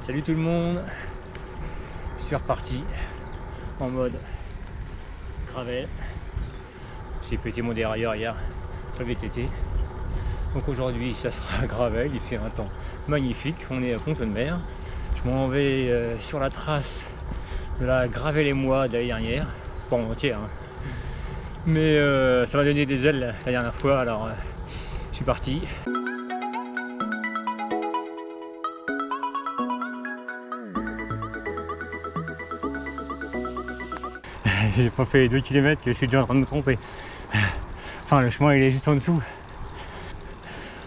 Salut tout le monde, je suis reparti en mode gravel. J'ai pété mon dérailleur hier, sur le VTT. Donc aujourd'hui ça sera gravel, il fait un temps magnifique, on est à Fontaine-Mer. Je m'en vais sur la trace de la Gravel et moi d'année dernière, pas en entière, hein. Mais ça m'a donné des ailes la dernière fois, alors je suis parti. J'ai pas fait les 2 km que je suis déjà en train de me tromper. Enfin, le chemin il est juste en dessous.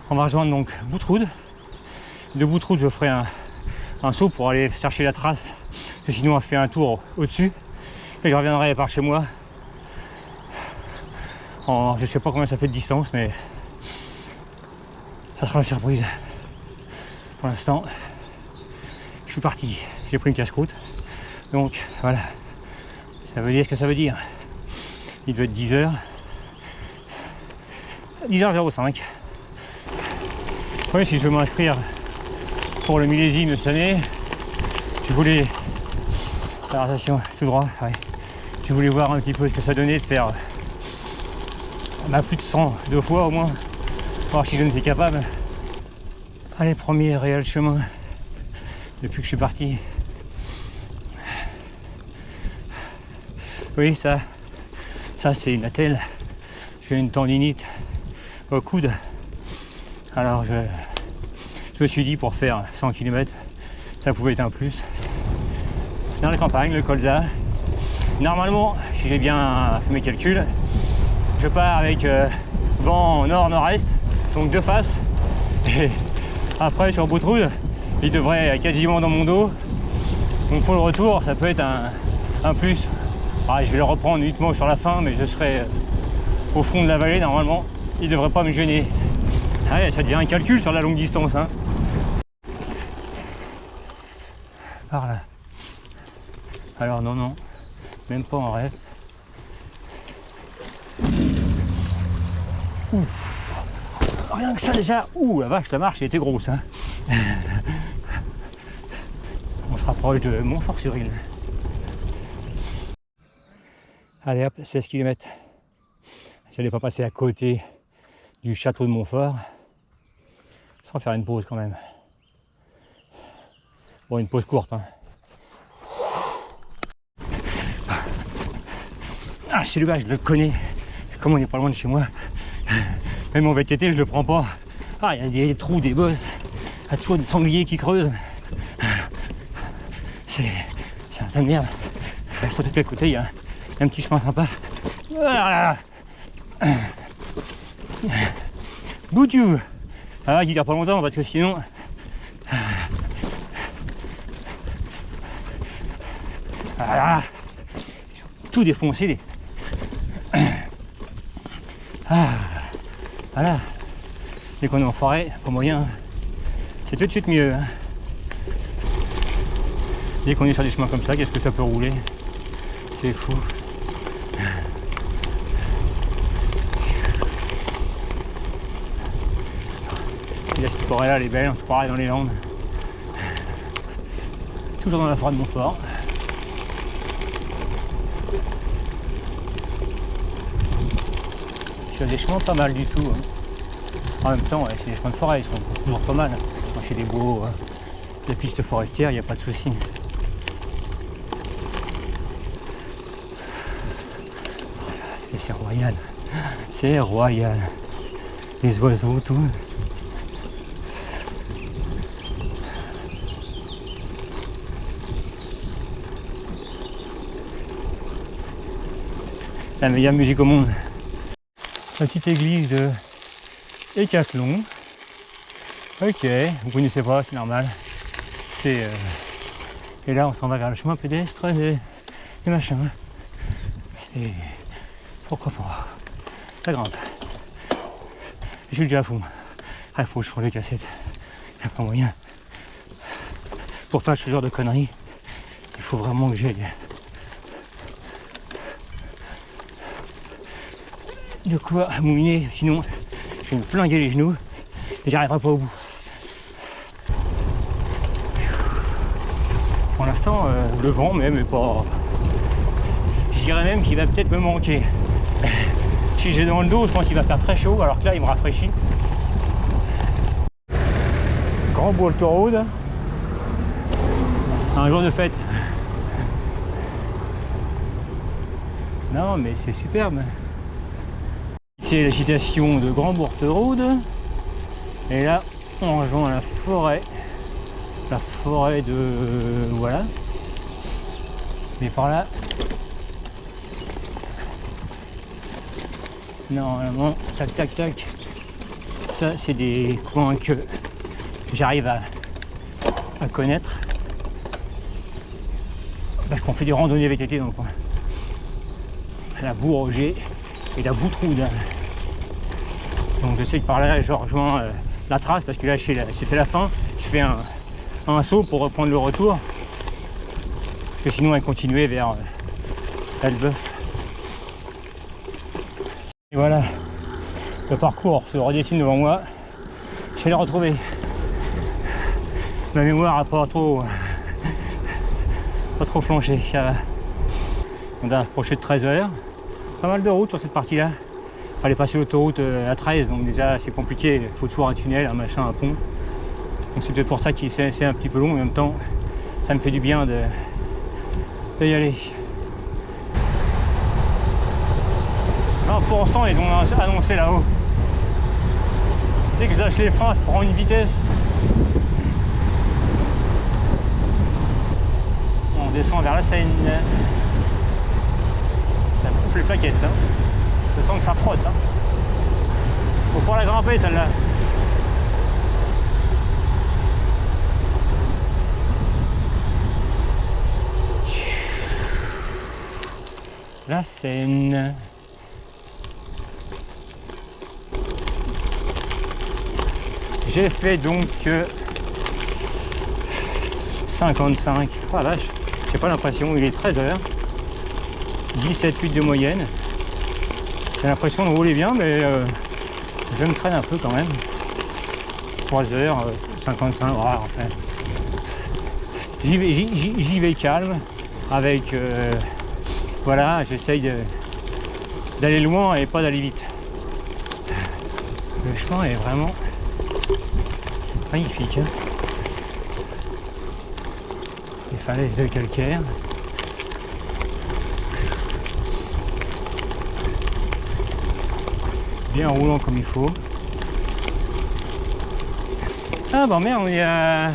On va rejoindre donc Boutroud. De Boutroud, je ferai un saut pour aller chercher la trace. Parce que sinon, on fait un tour au-dessus. Et je reviendrai par chez moi. Je sais pas combien ça fait de distance, mais ça sera une surprise. Pour l'instant, je suis parti. J'ai pris une casse-croûte. Donc voilà. Ça veut dire ce que ça veut dire. Il doit être 10h. 10h05. Oui, si je veux m'inscrire pour le millésime de cette année, je voulais. Alors attention, tout droit, ouais. Je voulais voir un petit peu ce que ça donnait de faire plus de 102 fois au moins, voir si je ne suis capable. Allez, premier réel chemin depuis que je suis parti. Oui, ça c'est une attelle. J'ai une tendinite au coude. Alors je me suis dit pour faire 100 km, ça pouvait être un plus. Dans la campagne, le colza. Normalement, si j'ai bien fait mes calculs, je pars avec vent nord-nord-est, donc de face. Et après sur Boutroud, il devrait être quasiment dans mon dos. Donc pour le retour, ça peut être un plus. Ah, je vais le reprendre uniquement sur la fin, mais je serai au fond de la vallée normalement. Il ne devrait pas me gêner. Allez, ça devient un calcul sur la longue distance, hein. Par là. Alors non, même pas en rêve. Ouf. Rien que ça déjà. Ouh, la vache, la marche était grosse, hein. On se rapproche de Montfort-sur-Île. Allez hop, 16 km. J'allais pas passer à côté du château de Montfort sans faire une pause quand même. Bon, une pause courte, hein. Ah, celui-là, je le connais. Comme on n'est pas loin de chez moi, même mon VTT, je le prends pas. Ah, il y a des trous, des bosses. Il y a toujours des sangliers qui creusent. C'est un tas de merde. Sur tous les côtés, il y a un petit chemin sympa. Voilà. Boudiou. Ah, il dure pas longtemps parce que sinon. Voilà. Tout défoncé. Ah, voilà. Dès qu'on est en forêt, pas moyen. C'est tout de suite mieux, hein. Dès qu'on est sur des chemins comme ça, qu'est-ce que ça peut rouler? C'est fou. Et là, cette forêt-là, elle est belle, on se croirait dans les Landes. Toujours dans la forêt de Montfort. Il y a des chemins pas mal du tout, hein. En même temps, ouais, c'est des chemins de forêt, ils sont toujours pas mal. Quand c'est des beaux des pistes forestières, il n'y a pas de souci. Et c'est royal. C'est royal. Les oiseaux, tout. La meilleure musique au monde. La petite église de Hécathlon. Ok, vous connaissez pas, c'est normal. Et là on s'en va vers le chemin pédestre des machins. Et pourquoi pas. Ça grimpe. Je suis déjà à fond. Ah, il faut que je change les cassettes. Il n'y a pas moyen. Pour faire ce genre de conneries, il faut vraiment que j'aille de quoi mouiner, sinon je vais me flinguer les genoux et j'arriverai pas au bout. l'instant, le vent même est pas... Je dirais même qu'il va peut-être me manquer. Si j'ai dans le dos, je pense qu'il va faire très chaud, alors que là, il me rafraîchit. Grand Bourg Road. Un jour de fête. Non, mais c'est superbe. C'est la citation de Grand Bourg Road. Et là, on rejoint la forêt. La forêt de... voilà. Mais par là... normalement, tac tac tac. Ça, c'est des coins que j'arrive à connaître. Parce qu'on fait des randonnées VTT dans le coin. La Bourget et la Boutroude. Donc je sais que par là, je rejoins la trace parce que là, c'était la fin. Je fais un saut pour reprendre le retour. Parce que sinon, elle continuait vers Elbeuf. Et voilà, le parcours se redessine devant moi. Je vais le retrouver. Ma mémoire n'a pas trop flanché. On a approché de 13 h. Pas mal de routes sur cette partie-là. Il fallait passer l'autoroute à 13, donc déjà c'est compliqué. Il faut toujours un tunnel, un machin, un pont. Donc c'est peut-être pour ça qu'il c'est un petit peu long, mais en même temps, ça me fait du bien d'y aller. 20%, ils ont annoncé là-haut. Dès que je lâche les freins, ça prend une vitesse. On descend vers la Seine. Ça bouffe les plaquettes, hein. Je sens que ça frotte. Hein. Faut pas la grimper celle-là. La Seine. J'ai fait donc 55. Oh la vache, j'ai pas l'impression, il est 13 h. 17,8 de moyenne. J'ai l'impression de rouler bien, mais je me traîne un peu quand même. 3 h 55. Oh, enfin. J'y vais calme. Avec voilà, j'essaye d'aller loin et pas d'aller vite. Le chemin est vraiment magnifique. Hein. Les falaises de calcaire. Bien roulant comme il faut. Ah bon merde, on est à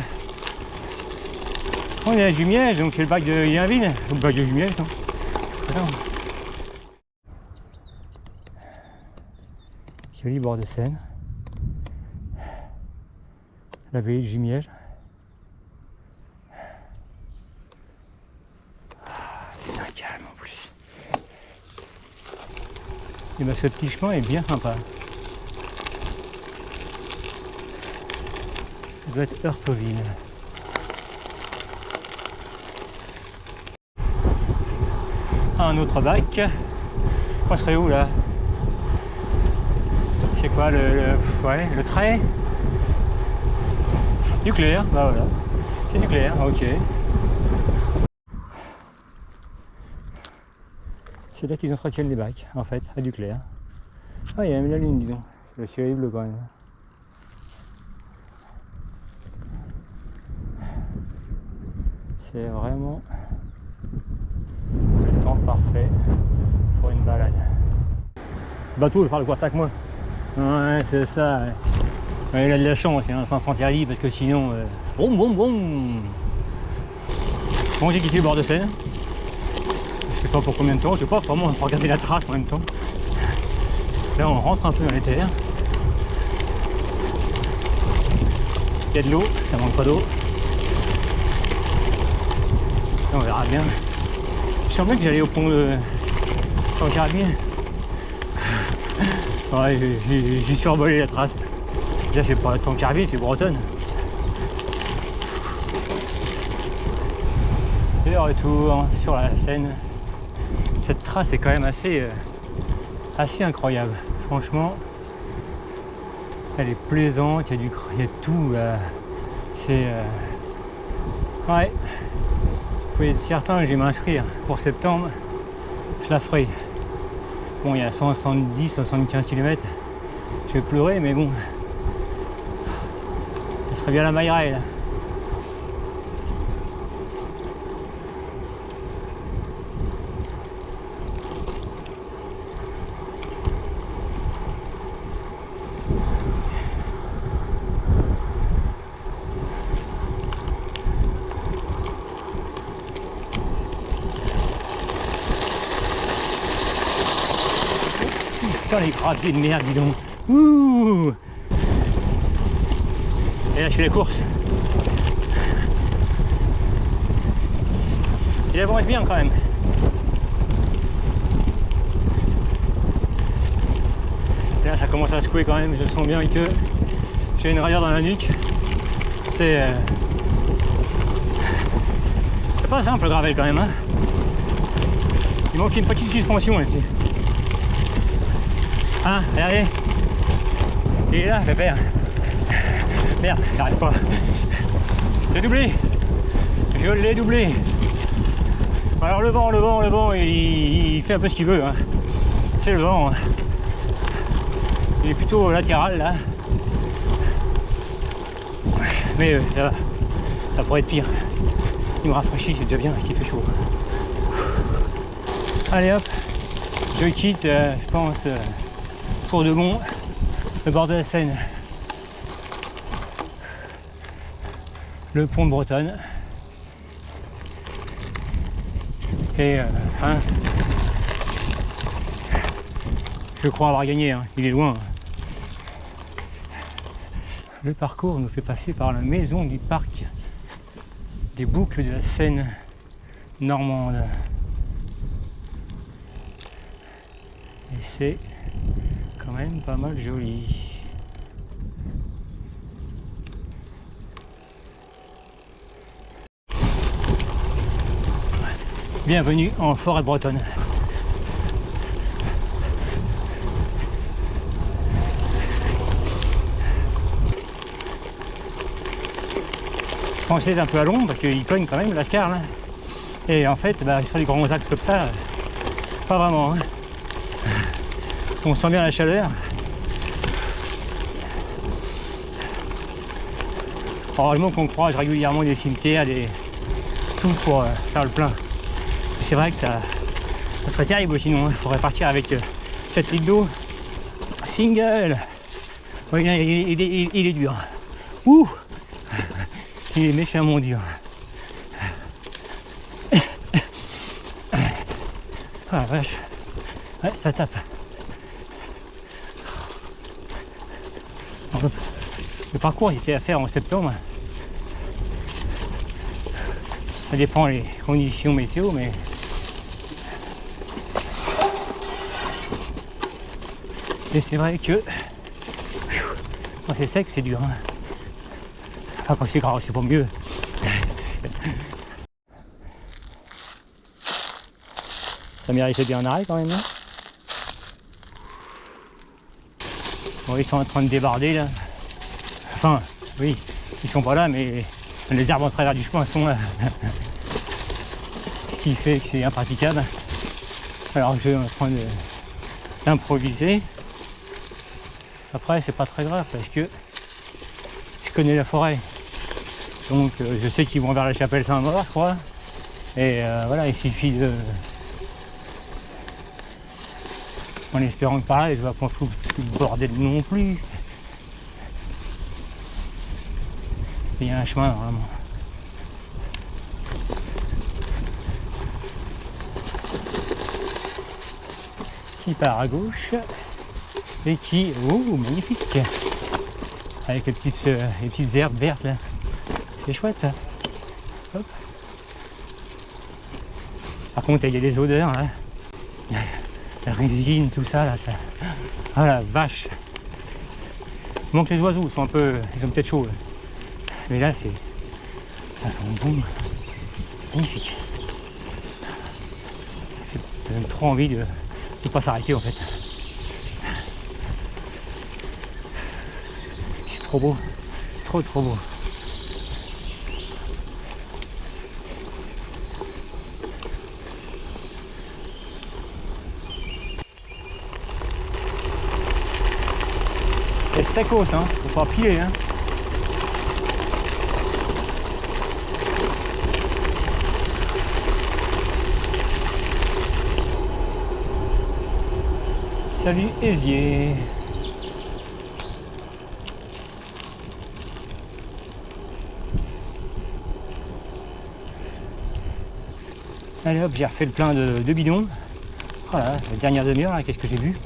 Jumièges, donc c'est le bac de Yainville. Le bac de Jumièges, non? Attends. Joli bord de Seine. La vallée de Jumièges. C'est un calme en plus. Et ben ce petit chemin est bien sympa. Ça doit être Heurteville. Un autre bac. On serait où là? C'est quoi le trait? Nucléaire, bah voilà. C'est nucléaire, ok. C'est là qu'ils entretiennent les bacs, en fait, à Duclair. Ah, il y a même la lune, disons. Le ciel est bleu quand même. C'est vraiment le temps parfait pour une balade. Le bateau, il va faire le quoi 5 mois. Ouais, c'est ça. Ouais, il a de la chance, il y a un sens interdit parce que sinon. Boum boum boum. Bon, j'ai quitté le bord de Seine. Je sais pas pour combien de temps, je sais pas, vraiment on va regarder la trace en même temps. Là on rentre un peu dans les terres. Il y a de l'eau, ça manque pas d'eau. On verra bien. Je sens bien que j'allais au pont de Tancarville. Ouais, j'ai survolé la trace. Là c'est pas Tancarville, c'est Bretonne. Et le retour sur la Seine. Cette trace est quand même assez incroyable. Franchement, elle est plaisante, il y a de tout. C'est ouais, pouvez être certain que je vais m'inscrire pour septembre. Je la ferai. Bon, il y a 170-75 km. Je vais pleurer, mais bon. Ce serait bien la maille là. Putain, les graviers de merde, dis donc. Ouh. Et là, je fais la course. Il avance bien quand même. Et là, ça commence à secouer quand même. Je sens bien que j'ai une rayure dans la nuque. C'est pas simple le gravel quand même. Hein. Il manque une petite suspension ici. Hein, regardez. Il est là, le père. Merde, il n'arrive pas. J'ai doublé. Je l'ai doublé. Alors le vent, il fait un peu ce qu'il veut. Hein. C'est le vent. Hein. Il est plutôt latéral là. Mais ça pourrait être pire. Il me rafraîchit, c'est déjà bien, il fait chaud. Allez hop, je quitte, je pense, pour de bon, le bord de la Seine. Le pont de Bretonne. Et hein, je crois avoir gagné, hein. Il est loin. Le parcours nous fait passer par la maison du parc des boucles de la Seine normande. Et c'est quand même pas mal joli. Bienvenue en forêt bretonne. Je pensais un peu à l'ombre parce qu'il cogne quand même la Scar là. Et en fait, sur des grands axes comme ça, pas vraiment. Hein. On sent bien la chaleur. Heureusement qu'on croise régulièrement des cimetières, tout pour faire le plein. C'est vrai que ça serait terrible sinon. Il faudrait partir avec 4 litres d'eau. Single. Oui, il est dur. Ouh. Il est méchamment dur. Ah la vache. Ouais, ça tape. Le parcours il était à faire en septembre. Ça dépend des conditions météo, mais et c'est vrai que quand c'est sec, c'est dur. Hein. Enfin, quand c'est gras, c'est pas mieux. Ça méritait bien un arrêt quand même. Hein. Bon, ils sont en train de débarder là. Enfin, oui, ils sont pas là, mais les arbres en travers du chemin sont là. Ce qui fait que c'est impraticable. Alors je suis en train d'improviser. Après, c'est pas très grave parce que je connais la forêt. Donc je sais qu'ils vont vers la chapelle Saint-Maur, je crois. Et voilà, il suffit de... En espérant que par là, je ne vais pas foutre le bordel non plus. Il y a un chemin normalement. Qui part à gauche et qui... Oh, magnifique! Avec les petites herbes vertes là. C'est chouette ça. Hop. Par contre, il y a des odeurs là. La résine, tout ça là. Ça... Ah la vache! Il manque les oiseaux, ils ont peut-être chaud. Là. Mais là, ça sent bon. Magnifique. Ça donne trop envie de pas s'arrêter en fait. C'est trop beau. Trop beau. secos, hein, faut pas piler. Hein. Salut Ezier. Allez hop, j'ai refait le plein de bidons. Voilà, la dernière demi-heure, là, qu'est-ce que j'ai bu?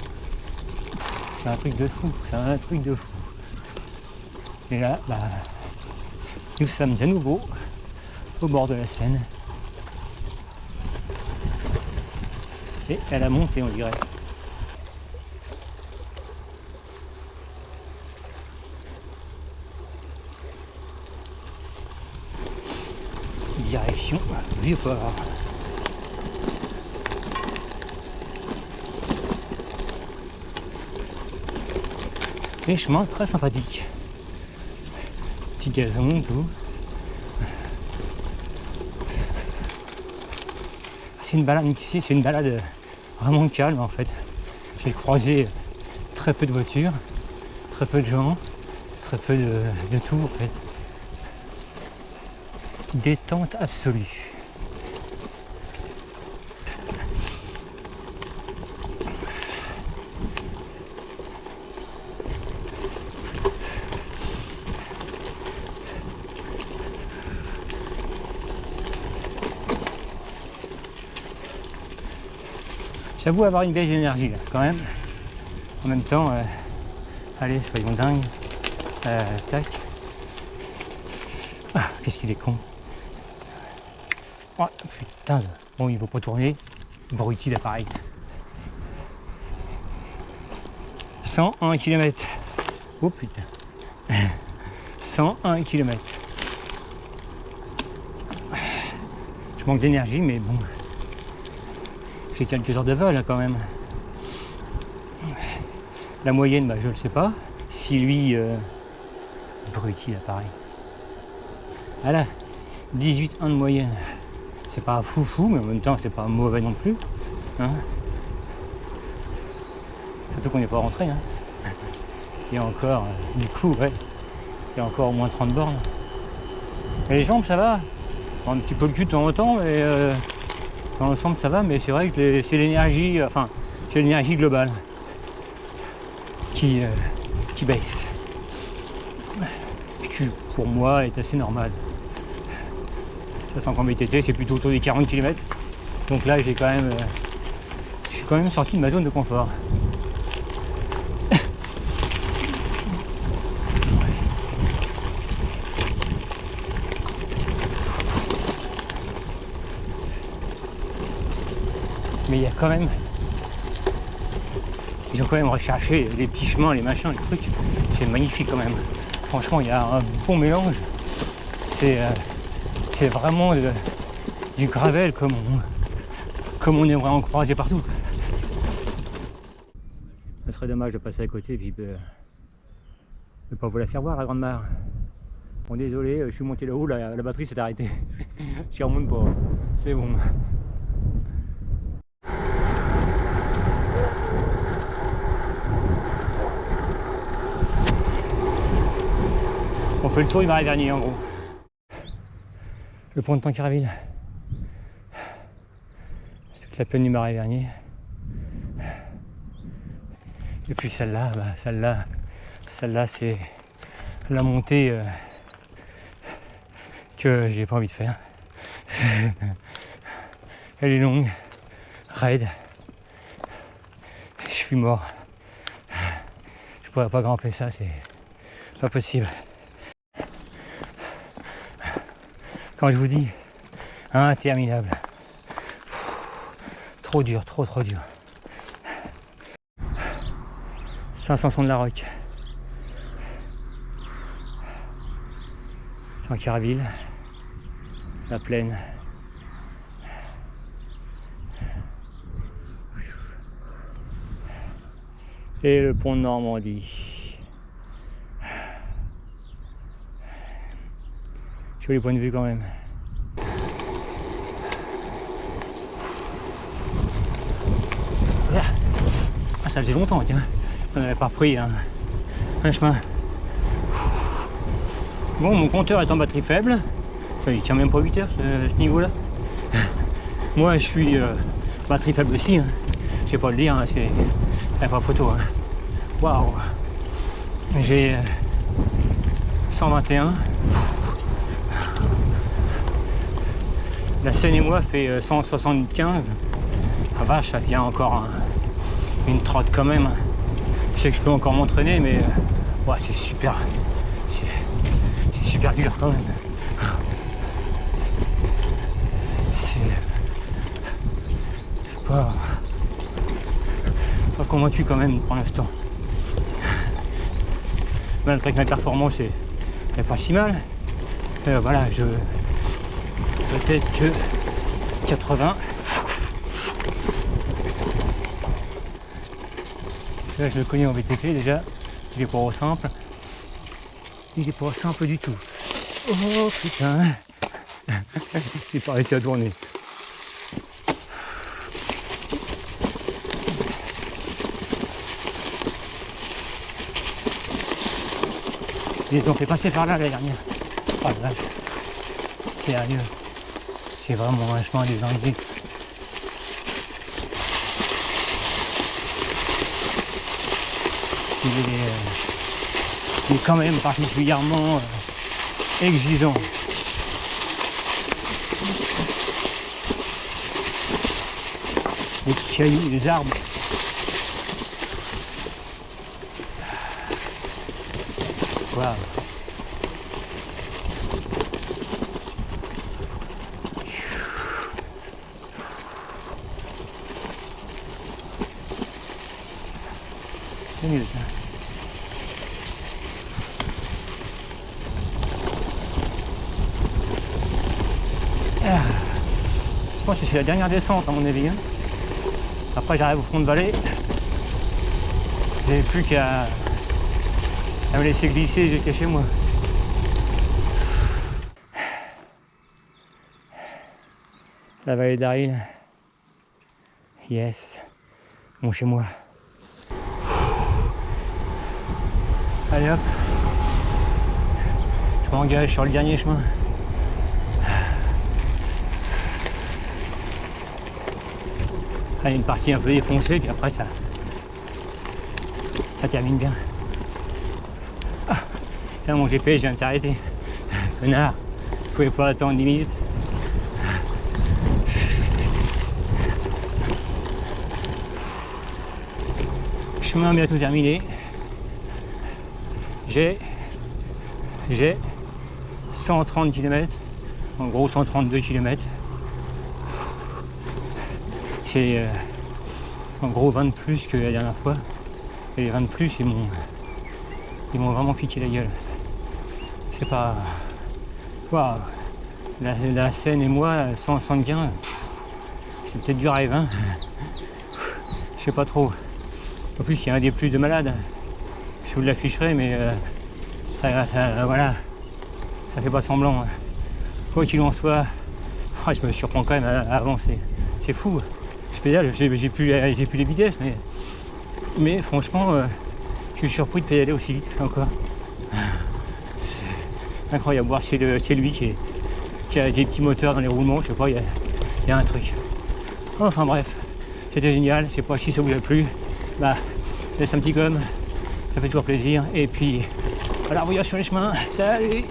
C'est un truc de fou, c'est un truc de fou. Et là, bah, nous sommes à nouveau au bord de la Seine. Et à la montée, on dirait. Direction Vieux-Port. Les chemins très sympathiques. Petit gazon, tout. C'est une balade vraiment calme en fait. J'ai croisé très peu de voitures, très peu de gens, très peu de tout en fait. Détente absolue. J'avoue avoir une baisse d'énergie là, quand même. En même temps, allez, soyons dingues. Tac. Ah, qu'est-ce qu'il est con. Oh, putain. Bon, il ne faut pas tourner. Bruti d'appareil. 101 km. Oh putain. 101 km. Je manque d'énergie, mais bon. J'ai quelques heures de vol hein, quand même. La moyenne, bah, je ne le sais pas. Si lui, bruti d'appareil. Voilà, 18 ans de moyenne. C'est pas foufou, mais en même temps, c'est pas mauvais non plus. Hein, surtout qu'on n'est pas rentré. Hein. Il y a encore, du coup, ouais, il y a encore au moins 30 bornes. Et les jambes, ça va. Un petit peu le cul de temps en temps, mais dans l'ensemble, ça va. Mais c'est vrai que c'est l'énergie, enfin, c'est l'énergie globale qui baisse. Ce qui, pour moi, est assez normal. Ça, sans qu'en VTT, c'est plutôt autour des 40 km. Donc là, j'ai quand même, je suis quand même sorti de ma zone de confort. Mais il y a quand même, ils ont quand même recherché les petits chemins, les machins, les trucs. C'est magnifique quand même. Franchement, il y a un bon mélange. C'est vraiment du gravel comme on aimerait en croiser partout. Ce serait dommage de passer à côté et puis de ne pas vous la faire voir la grande mare. Bon, désolé, je suis monté là-haut, la batterie s'est arrêtée. J'y remonte pas, c'est bon. On fait le tour du Marais Vernier en gros. Le pont de Tancarville. C'est toute la plaine du Marais Vernier. Et puis celle-là, bah, celle-là c'est la montée que j'ai pas envie de faire. Elle est longue, raide. Je suis mort. Je pourrais pas grimper ça, c'est pas possible. Quand je vous dis interminable. Trop dur, trop dur. Saint-Sanson de la Roque. Tancarville. La plaine. Et le pont de Normandie. Joli point de vue quand même. Ah, ça faisait longtemps, tiens. On n'avait pas pris un un chemin. Bon, mon compteur est en batterie faible. Il tient même pas 8 heures ce niveau-là. Moi, je suis batterie faible aussi. Hein. Je sais pas le dire, hein, c'est pas photo. Hein. Waouh. J'ai 121. La Seine et moi fait 175. Ah vache, ça vient encore une trotte quand même. Je sais que je peux encore m'entraîner, mais ouais, c'est super. C'est super dur quand même. Je suis pas convaincu quand même pour l'instant. Malgré que ma performance est pas si mal. Voilà, peut-être que 80. Là, je le connais en VTT déjà. Il est pas au simple. Il est pas au simple du tout. Oh putain. J'ai pas réussi à tourner. Ils ont fait passer par là la dernière. Oh la vache. Sérieux. C'est vraiment vachement désorganisé. Il est quand même particulièrement exigeant. Les cailloux, les arbres. Waouh. C'est nul ça. Je pense que c'est la dernière descente à mon avis. Hein. Après j'arrive au fond de vallée. J'ai plus qu'à me laisser glisser jusqu'à chez moi. La vallée d'Aril. Yes. Bon chez moi. Allez hop. Je m'engage sur le dernier chemin. Ah, il y a une partie un peu défoncée, puis après ça termine bien. Ah, là, mon GPS vient de s'arrêter. Connard, je pouvais pas attendre 10 minutes. Chemin bientôt terminé. J'ai 130 km, en gros 132 km. C'est en gros 20 de plus que la dernière fois. Et les 20 de plus, ils m'ont vraiment piqué la gueule. C'est pas... Waouh. La Seine et moi, 175, c'est peut-être du rêve, hein. Je sais pas trop. En plus, il y a un des plus de malades. Je vous l'afficherai, mais voilà, ça fait pas semblant. Quoi qu'il en soit, je me surprends quand même à avancer. C'est fou. Je pédale, j'ai plus les vitesses, mais franchement, je suis surpris de pédaler aussi vite encore. C'est incroyable. Voir c'est lui qui a des petits moteurs dans les roulements, je sais pas, il y a un truc. Enfin bref, c'était génial. Je sais pas si ça vous a plu. Bah, laisse un petit com, ça fait toujours plaisir. Et puis, à la revoyure sur les chemins. Salut!